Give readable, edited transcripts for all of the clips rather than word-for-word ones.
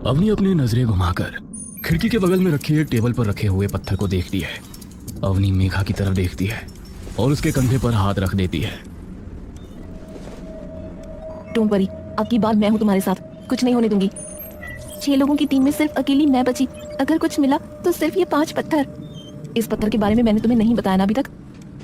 अवनी अपनी नजरें घुमाकर खिड़की के बगल में रखे एक टेबल पर रखे हुए पत्थर को देखती है। अवनी मेघा की तरफ देखती है और उसके कंधे पर हाथ रख देती है। डोंट वरी, अब की बार मैं हूँ तुम्हारे साथ, कुछ नहीं होने दूंगी। 6 लोगों की टीम में सिर्फ अकेली मैं बची। अगर कुछ मिला तो सिर्फ ये 5 पत्थर। इस पत्थर के बारे में मैंने तुम्हें नहीं बताया ना अभी तक?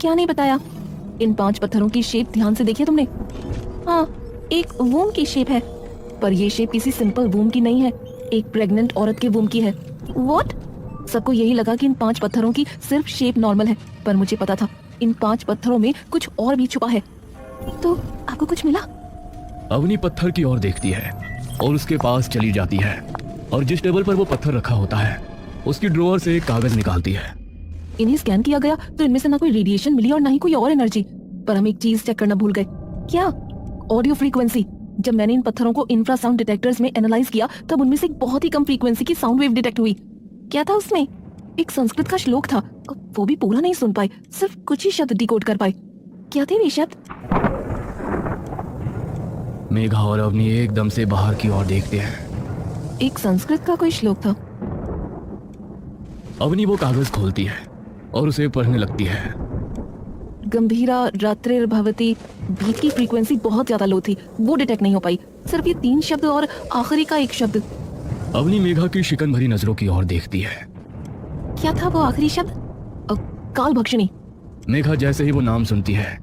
क्या नहीं बताया? इन 5 पत्थरों की शेप ध्यान से देखी है तुमने? हाँ, एक वूम की शेप है, पर ये शेप किसी सिंपल वूम की नहीं है, एक प्रेग्नेंट औरत के वूम की है। व्हाट? सबको यही लगा कि इन 5 पत्थरों की सिर्फ शेप नॉर्मल है, पर मुझे पता था इन 5 पत्थरों में कुछ और भी छुपा है। तो आपको कुछ मिला? अवनी पत्थर की ओर देखती है और उसके पास चली जाती है और जिस टेबल पर वो पत्थर रखा होता है उसकी ड्रॉअर से एक कागज निकालती है। इन्हें स्कैन किया गया तो इनमें से ना कोई रेडिएशन मिली और ना ही कोई और एनर्जी, पर हम एक चीज चेक करना भूल गए। क्या? Audio frequency. जब मैंने इन पत्थरों को इंफ्रासाउंड डिटेक्टर्स में एनालाइज किया तब उनमें से एक बहुत ही कम फ्रीक्वेंसी की साउंड वेव डिटेक्ट हुई। क्या था उसमें? एक संस्कृत का श्लोक था, वो भी पूरा नहीं सुन पाए, सिर्फ कुछ ही शब्द डिकोड कर पाए। क्या थे वे शब्द? मेघा और अवनी एकदम से बाहर की ओर देखते हैं। एक संस्कृत का कोई श्लोक था। अवनी वो कागज खोलती है और उसे पढ़ने लगती है। गंभीरा रात्रिर्भवति, बीच की फ्रीक्वेंसी बहुत ज्यादा लो थी, वो डिटेक्ट नहीं हो पाई। सिर्फ ये 3 शब्द और आखिरी का एक शब्द। अवनी मेघा की शिकन भरी नजरों की ओर देखती है। क्या था वो आखिरी शब्द? काल भक्षिणी। मेघा जैसे ही वो नाम सुनती है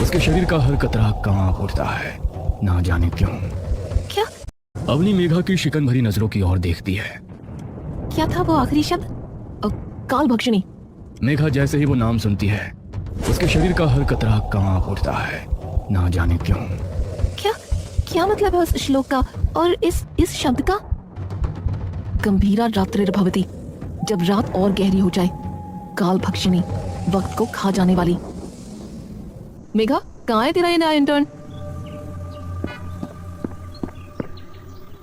उसके शरीर का हर कतरा कांप उठता है, ना जाने क्यों। क्या? अवनी मेघा की शिकन भरी नजरों की ओर देखती है। क्या था वो आखिरी शब्द? काल भक्षिणी। मेघा जैसे ही वो नाम सुनती है उसके शरीर का हर कतरा कांप उठता है, ना जाने क्यों। क्या? क्या मतलब है उस श्लोक का और इस शब्द का? गंभीरा रात्रिर्भवति, जब रात और गहरी हो जाए। काल भक्षिणी, वक्त को खा जाने वाली। मेघा, कहाँ है तेरा ये नया इंटर्न?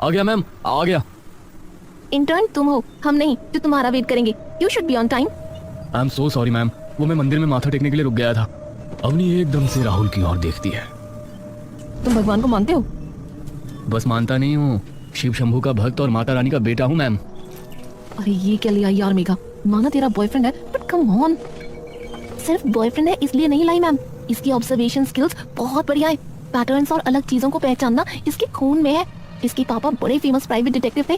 आ गया मैम, आ गया। इंटर्न तुम हो, हम नहीं, जो तुम्हारा वेट करेंगे। You should be on time. I am so sorry ma'am, वो मैं मंदिर में माथा टेकने के लिए रुक गया था। अवनी एकदम से राहुल की ओर देखती है। तुम भगवान को मानते हो? बस मानता नहीं हूँ, शिव शंभू का भक्त और माता रानी का बेटा हूँ मैम। अरे ये क्या लिया यार मेघा, माना तेरा बॉयफ्रेंड है, बट कम ऑन। सिर्फ बॉयफ्रेंड है इसलिए नहीं लाई मैम, इसकी ऑब्जर्वेशन स्किल्स बहुत बढ़िया है। पैटर्न्स और अलग चीजों को पहचानना इसके खून में है। इसके पापा बड़े फेमस प्राइवेट डिटेक्टिव थे।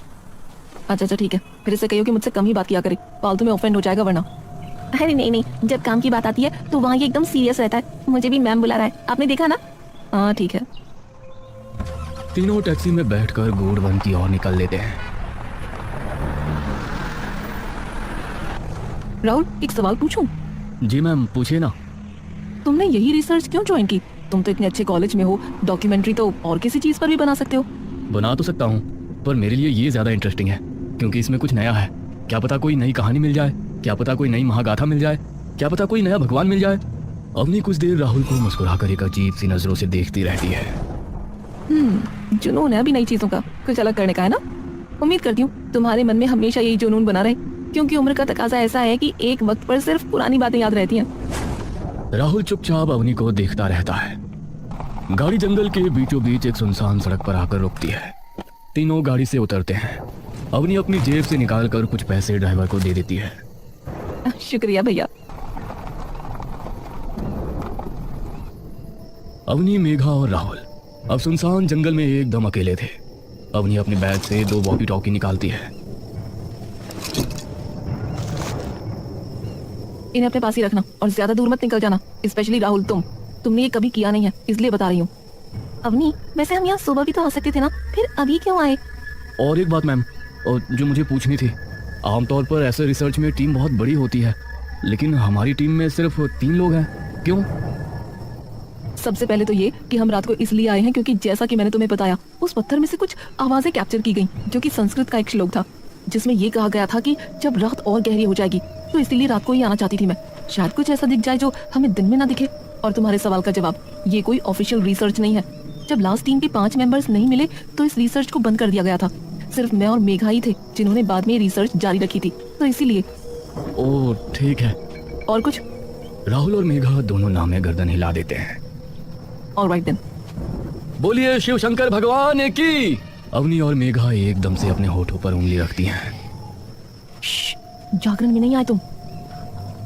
अच्छा ठीक है, फिर इसे कहियो कि मुझसे कम ही बात किया करे, फालतू में ऑफेंड हो जाएगा वरना। अरे नहीं, जब काम की बात आती है तो वहाँ ये एकदम सीरियस रहता है। मुझे भी मैम बुला रहा है, आपने देखा ना? हाँ ठीक है। तीनों टैक्सी में बैठकर गोड वन की ओर निकल लेते हैं। राहुल, एक सवाल पूछूं? जी मैम, पूछिए ना। तुमने यही रिसर्च क्यों ज्वाइन की? तुम तो इतने अच्छे कॉलेज में हो, डॉक्यूमेंट्री तो और किसी चीज पर भी बना सकते हो। बना तो सकता हूँ, पर मेरे लिए ये ज्यादा इंटरेस्टिंग है क्योंकि इसमें कुछ नया है। क्या पता कोई नई कहानी मिल जाए, क्या पता कोई नई महागाथा मिल जाए, क्या पता कोई नया भगवान मिल जाए। अवनी कुछ देर राहुल को मुस्कुराकर एक अजीब सी नजरों से देखती रहती है। जुनून है अभी नई चीजों का, कुछ अलग करने का है ना? उम्मीद करती हूँ तुम्हारे मन में हमेशा यही जुनून बना रहे, क्योंकि उम्र का तकाजा ऐसा है कि एक वक्त पर सिर्फ पुरानी बातें याद रहती हैं। राहुल चुपचाप अवनी को देखता रहता है। गाड़ी जंगल के बीचों बीच एक सुनसान सड़क पर आकर रुकती है। तीनों गाड़ी से उतरते हैं। अवनी अपनी जेब से निकालकर कुछ पैसे ड्राइवर को दे देती है। शुक्रिया भैया। अवनी, मेघा और राहुल अब सुनसान जंगल में एकदम अकेले थे। अवनी अपने बैग से 2 वॉकी टॉकी निकालती है। इन्हें अपने पास ही रखना और ज्यादा दूर मत निकल जाना, स्पेशली राहुल। तुमने ये कभी किया नहीं है, इसलिए बता रही हूँ। अवनी, वैसे हम यहाँ सुबह भी तो आ सकते थे ना, फिर अभी क्यों आए? और एक बात मैम, और जो मुझे पूछनी थी, आमतौर पर ऐसे रिसर्च में टीम बहुत बड़ी होती है, लेकिन हमारी टीम में सिर्फ 3 लोग हैं, क्यों? सबसे पहले तो ये कि हम रात को इसलिए आए हैं क्योंकि जैसा कि मैंने तुम्हें बताया, उस पत्थर में से कुछ आवाजें कैप्चर की गई, जो कि संस्कृत का एक श्लोक था, जिसमें ये कहा गया था कि जब रात और गहरी हो जाएगी, तो इसीलिए रात को ही आना चाहती थी मैं। शायद कुछ ऐसा दिख जाए जो हमें दिन में ना दिखे। और तुम्हारे सवाल का जवाब, ये कोई ऑफिशियल रिसर्च नहीं है। जब लास्ट टीम के 5 मेंबर्स नहीं मिले तो इस रिसर्च को बंद कर दिया गया था। सिर्फ मैं और मेघा ही थे जिन्होंने बाद में रिसर्च जारी रखी थी, तो इसीलिए। ओह ठीक है। और कुछ? राहुल और मेघा दोनों नामे गर्दन हिला देते हैं। Alright then. बोलिए शिव शंकर भगवान की। अवनी और मेघा एकदम से अपने होठों पर उंगली रखती हैं। श्श, जागरण में नहीं आए तुम।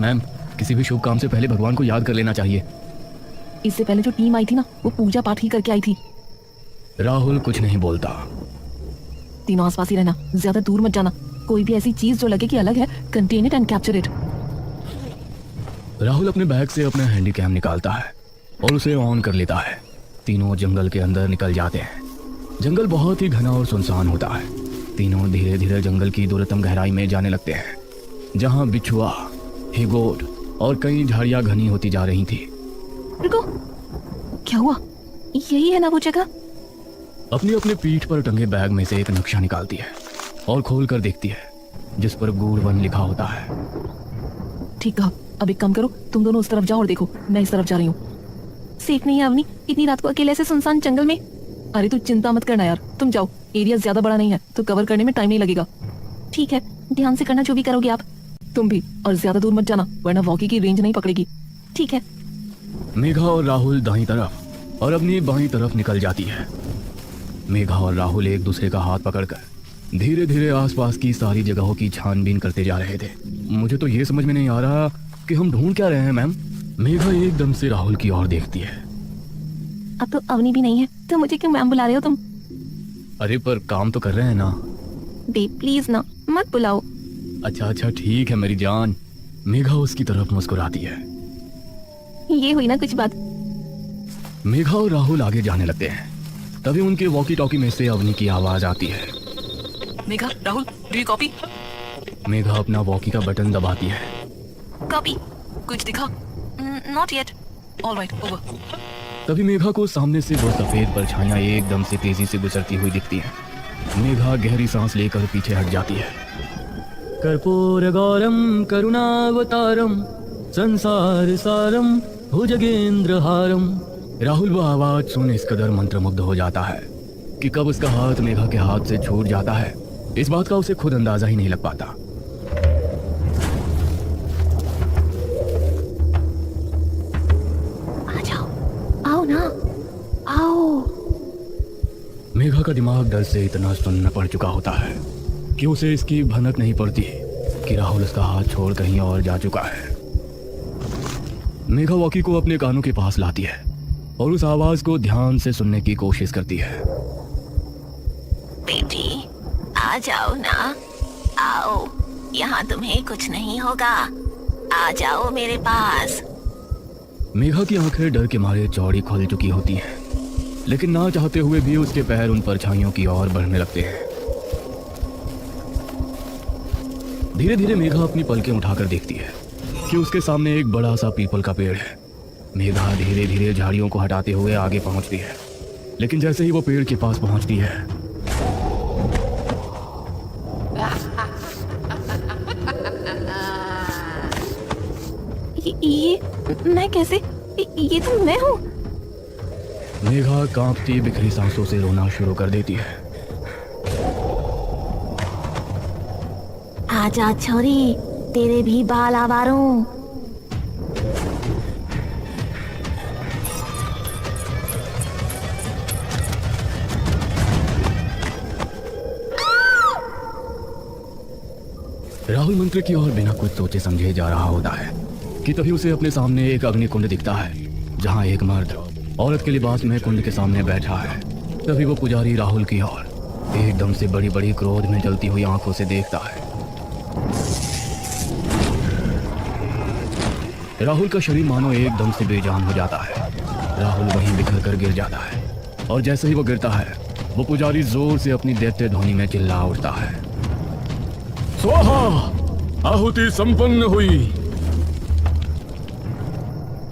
मैम, किसी भी शुभ काम से पहले भगवान को याद कर लेना चाहिए। इससे पहले जो टीम आई थी ना, वो पूजा पाठ ही करके आई थी। राहुल कुछ नहीं बोलता। तीनों आसपास ही रहना, ज्यादा दूर मत जाना। कोई भी ऐसी चीज जो लगे कि अलग है, contain it and capture it. Rahul अपने बैग से अपना हैंडी कैम निकालता है और उसे ऑन कर लेता है। तीनों जंगल के अंदर निकल जाते हैं। जंगल बहुत ही घना और सुनसान होता है। तीनों धीरे धीरे जंगल की दूरतम गहराई में जाने लगते हैं, जहाँ बिछुआ, हिगोट और कई झाड़ियां घनी होती जा रही थी। रुको, क्या हुआ? यही है ना वो जगह? अपनी अपने पीठ पर टंगे बैग में से एक नक्शा निकालती है और खोल कर देखती है, जिस पर गूढ़ वन लिखा होता है। ठीक कहा। अब एक काम करो, तुम दोनों उस तरफ जाओ और देखो, मैं इस तरफ जा रही हूँ। सेफ नहीं है अवनी, इतनी रात को अकेले ऐसे सुनसान जंगल में। अरे तू चिंता मत करना यार, तुम जाओ। एरिया ज्यादा बड़ा नहीं है तो कवर करने में टाइम नहीं लगेगा। ठीक है, ध्यान से करना जो भी करोगे आप। तुम भी, और ज्यादा दूर मत जाना वरना वॉकी की रेंज नहीं पकड़ेगी। ठीक है। मेघा और राहुल दाईं तरफ और अपनी बाईं तरफ निकल जाती है। मेघा और राहुल एक दूसरे का हाथ पकड़कर धीरे धीरे आसपास की सारी जगहों की छानबीन करते जा रहे थे। मुझे तो ये समझ में नहीं आ रहा कि हम ढूंढ क्या रहे हैं मैम। मेघा एकदम से राहुल की ओर देखती है। अब तो अवनी भी नहीं है तो मुझे क्यों मैम बुला रहे हो तुम? अरे पर काम तो कर रहे हैं ना। बे प्लीज ना, मत बुलाओ। अच्छा अच्छा ठीक है मेरी जान। मेघा उसकी तरफ मुस्कुराती है। ये हुई ना कुछ बात। मेघा और राहुल आगे जाने लगते हैं। तभी उनके वॉकी टॉकी में से अवनी की आवाज आती है। Megha, Rahul, do you copy? Megha अपना वॉकी का बटन दबाती है। कॉपी। कुछ दिखा? Not yet. Alright, over. तभी मेघा को सामने से वो सफेद परछाइयां एकदम से तेजी से गुजरती हुई दिखती हैं। मेघा गहरी सांस लेकर पीछे हट जाती है। कर्पूर गौरम करुणावतारम संसार सारम भुजगेंद्र हारम। राहुल वो आवाज सुन इस कदर मंत्रमुग्ध हो जाता है कि कब उसका हाथ मेघा के हाथ से छूट जाता है, इस बात का उसे खुद अंदाजा ही नहीं लग पाता। आ जाओ, आओ ना, आओ। मेघा का दिमाग डर से इतना सुन्न पड़ चुका होता है कि उसे इसकी भनक नहीं पड़ती कि राहुल उसका हाथ छोड़ कहीं और जा चुका है। मेघा वॉकी को अपने कानों के पास लाती है और उस आवाज को ध्यान से सुनने की कोशिश करती है। बेटी, आ जाओ ना, आओ। यहाँ तुम्हें कुछ नहीं होगा। आ जाओ मेरे पास। मेघा की आंखें डर के मारे चौड़ी खुल चुकी होती हैं, लेकिन ना चाहते हुए भी उसके पैर उन परछाइयों की ओर बढ़ने लगते हैं। धीरे धीरे मेघा अपनी पलकें उठाकर देखती है कि उसके सामने एक बड़ा सा पीपल का पेड़ है। मेघा धीरे धीरे झाड़ियों को हटाते हुए आगे पहुंचती है, लेकिन जैसे ही वो पेड़ के पास पहुंचती है, ये मैं कैसे? ये तो मैं हूँ। मेघा कांपती बिखरी सांसों से रोना शुरू कर देती है। आजा छोरी, तेरे भी बाल आवारूं। राहुल मंत्र की ओर बिना कुछ सोचे समझे जा रहा होता है कि तभी उसे अपने सामने एक अग्नि कुंड दिखता है, जहां एक मर्द औरत के लिबास में कुंड के सामने बैठा है। तभी वो पुजारी राहुल की ओर एकदम से बड़ी बड़ी क्रोध में जलती हुई आंखों से देखता है। राहुल का शरीर मानो एकदम से बेजान हो जाता है। राहुल वहीं बिखर कर गिर जाता है और जैसे ही वो गिरता है, वो पुजारी जोर से अपनी दैत्य ध्वनि में चिल्ला उठता है, स्वाहा, आहुति संपन्न हुई।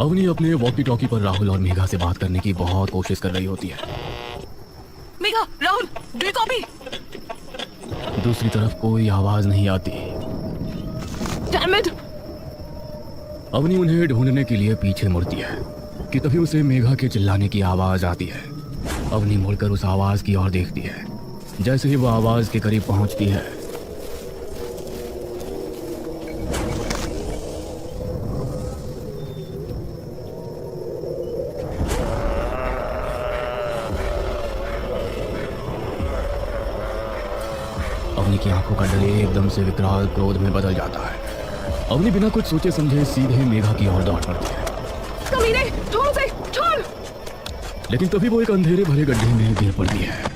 अवनी अपने वॉकी टॉकी पर राहुल और मेघा से बात करने की बहुत कोशिश कर रही होती है। Megha, Rahul, do you copy? दूसरी तरफ कोई आवाज नहीं आती। Damn it! अवनी उन्हें ढूंढने के लिए पीछे मुड़ती है कि तभी उसे मेघा के चिल्लाने की आवाज आती है। अवनी मुड़कर उस आवाज की ओर देखती है। जैसे ही वो आवाज के करीब पहुंचती है, अवनी की आंखों का डर एकदम से विकराल क्रोध में बदल जाता है। अवनी बिना कुछ सोचे समझे सीधे मेघा की ओर दौड़ पड़ती है। कमीने, छोड़ उसे, छोड़। लेकिन तभी वो एक अंधेरे भरे गड्ढे में गिर पड़ती है।